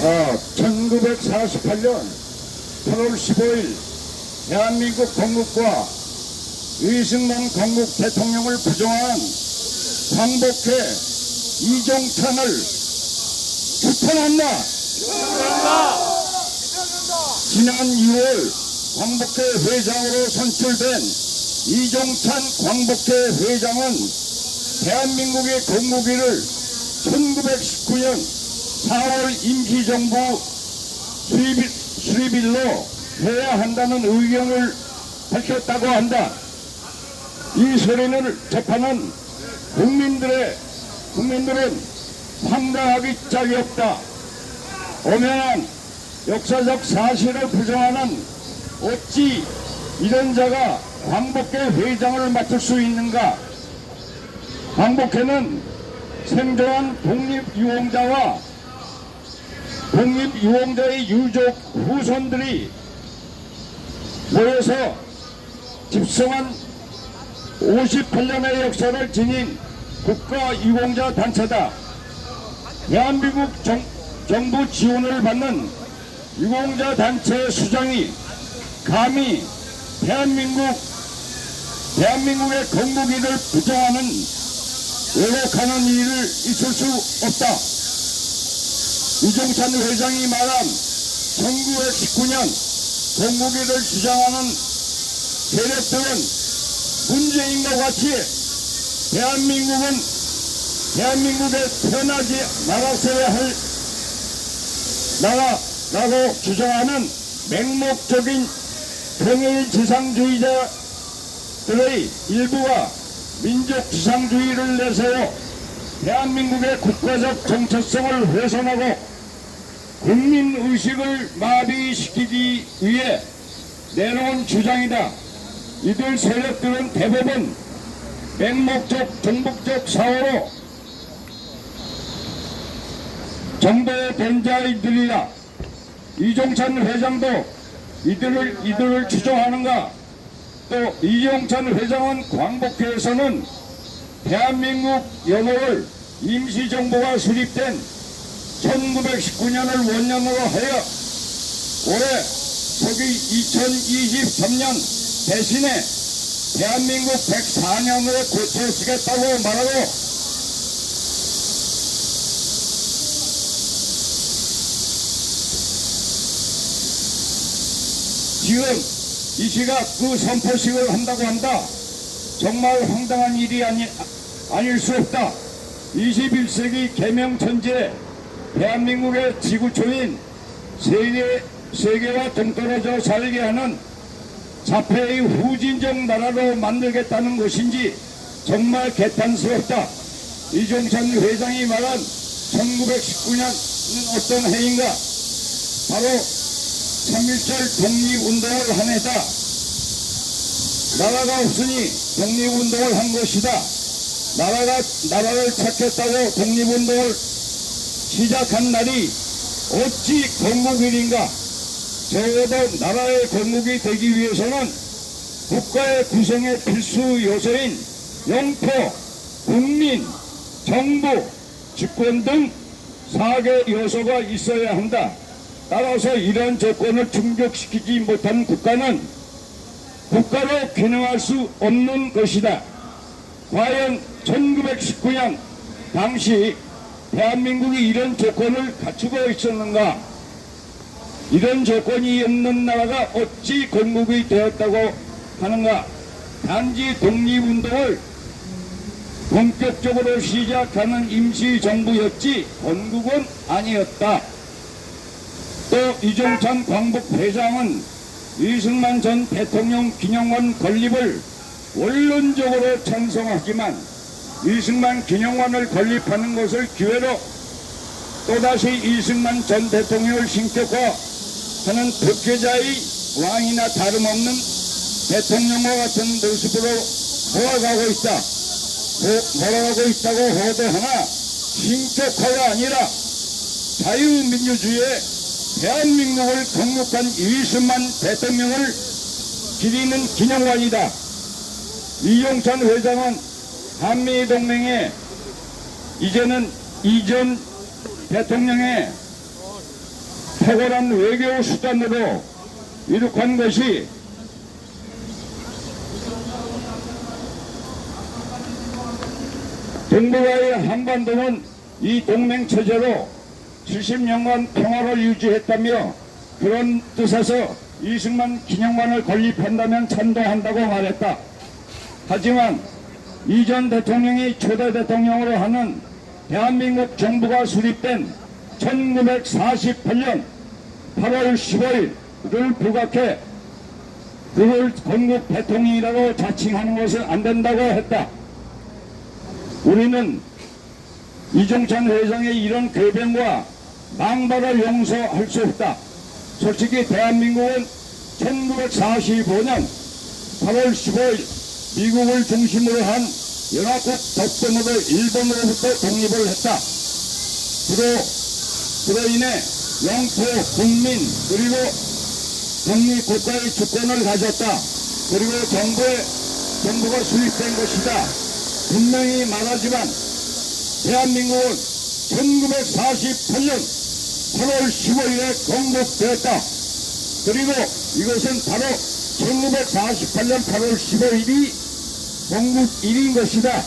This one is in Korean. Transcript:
1948년 8월 15일 대한민국 건국과 이승만 건국 대통령을 부정한 광복회 이종찬을 규탄한다. 지난 2월 광복회 회장으로 선출된 이종찬 광복회 회장은 대한민국의 건국일을 1919년 4월 임시정부 수립일로 해야 한다는 의견을 밝혔다고 한다. 이 소리를 접하는 국민들은 황당하기 짝이 없다. 엄연한 역사적 사실을 부정하는 어찌 이런 자가 광복회 회장을 맡을 수 있는가? 광복회는 생존한 독립유공자와 독립유공자의 유족 후손들이 모여서 집성한 58년의 역사를 지닌 국가유공자 단체다. 대한민국 정부 지원을 받는 유공자 단체 수장이 감히 대한민국의 건국일을 부정하는 왜곡하는 일을 있을 수 없다. 이종찬 회장이 말한 1919년 건국일을 주장하는 세력들은 문재인과 같이 대한민국에 태어나지 말았어야 할 나라라고 주장하는 맹목적인 통일 지상주의자들의 일부가 민족 지상주의를 내세워 대한민국의 국가적 정체성을 훼손하고 국민의식을 마비시키기 위해 내놓은 주장이다. 이들 세력들은 대부분 맹목적 정복적 사고로 정도된 자들이다. 이종찬 회장도 이들을 추종하는가? 또 이종찬 회장은 광복회에서는 대한민국 연호를 임시정부가 수립된 1919년을 원년으로 하여 올해 서기 2023년 대신에 대한민국 104년으로 고쳐쓰겠다고 말하고 지금 이 시각 그 선포식을 한다고 한다. 정말 황당한 일이 아닐 수 없다. 21세기 개명천지에 대한민국의 지구촌인 세계와 동떨어져 살게 하는 자폐의 후진적 나라로 만들겠다는 것인지 정말 개탄스럽다. 이종찬 회장이 말한 1919년은 어떤 해인가? 바로 3.1절 독립운동을 한 해다. 나라가 없으니 독립운동을 한 것이다. 나라를 찾겠다고 독립운동을 시작한 날이 어찌 건국일인가? 적어도 나라의 건국이 되기 위해서는 국가의 구성의 필수 요소인 영토, 국민, 정부, 주권 등 4개 요소가 있어야 한다. 따라서 이런 조건을 충족시키지 못한 국가는 국가로 기능할 수 없는 것이다. 과연 1919년 당시 대한민국이 이런 조건을 갖추고 있었는가? 이런 조건이 없는 나라가 어찌 건국이 되었다고 하는가? 단지 독립운동을 본격적으로 시작하는 임시정부였지 건국은 아니었다. 또 이종찬 광복회장은 이승만 전 대통령 기념관 건립을 원론적으로 찬성하지만 이승만 기념관을 건립하는 것을 기회로 또다시 이승만 전 대통령을 신격화하는 독재자의 왕이나 다름없는 대통령과 같은 모습으로 몰아가고 있다고 호도하나 신격화가 아니라 자유민주주의의 대한민국을 건국한 이승만 대통령을 기리는 기념관이다. 이종찬 회장은 한미동맹에 이제는 이전 대통령의 탁월한 외교 수단으로 이룩한 것이 동북아의 한반도는 이 동맹 체제로 70년간 평화를 유지했다며 그런 뜻에서 이승만 기념관을 건립한다면 찬동한다고 말했다. 하지만 이전 대통령이 초대 대통령으로 하는 대한민국 정부가 수립된 1948년 8월 15일을 부각해 그를 건국 대통령이라고 자칭하는 것은 안 된다고 했다. 우리는 이종찬 회장의 이런 궤변과 망발을 용서할 수 없다. 솔직히 대한민국은 1945년 8월 15일 미국을 중심으로 한 연합국 독점으로 일본으로부터 독립을 했다. 그로 인해 영토, 국민, 그리고 독립국가의 주권을 가졌다. 그리고 정부가 수립된 것이다. 분명히 말하지만 대한민국은 1948년 8월 15일에 건국되었다. 그리고 이것은 바로 1948년 8월 15일이 건국일인 것이다.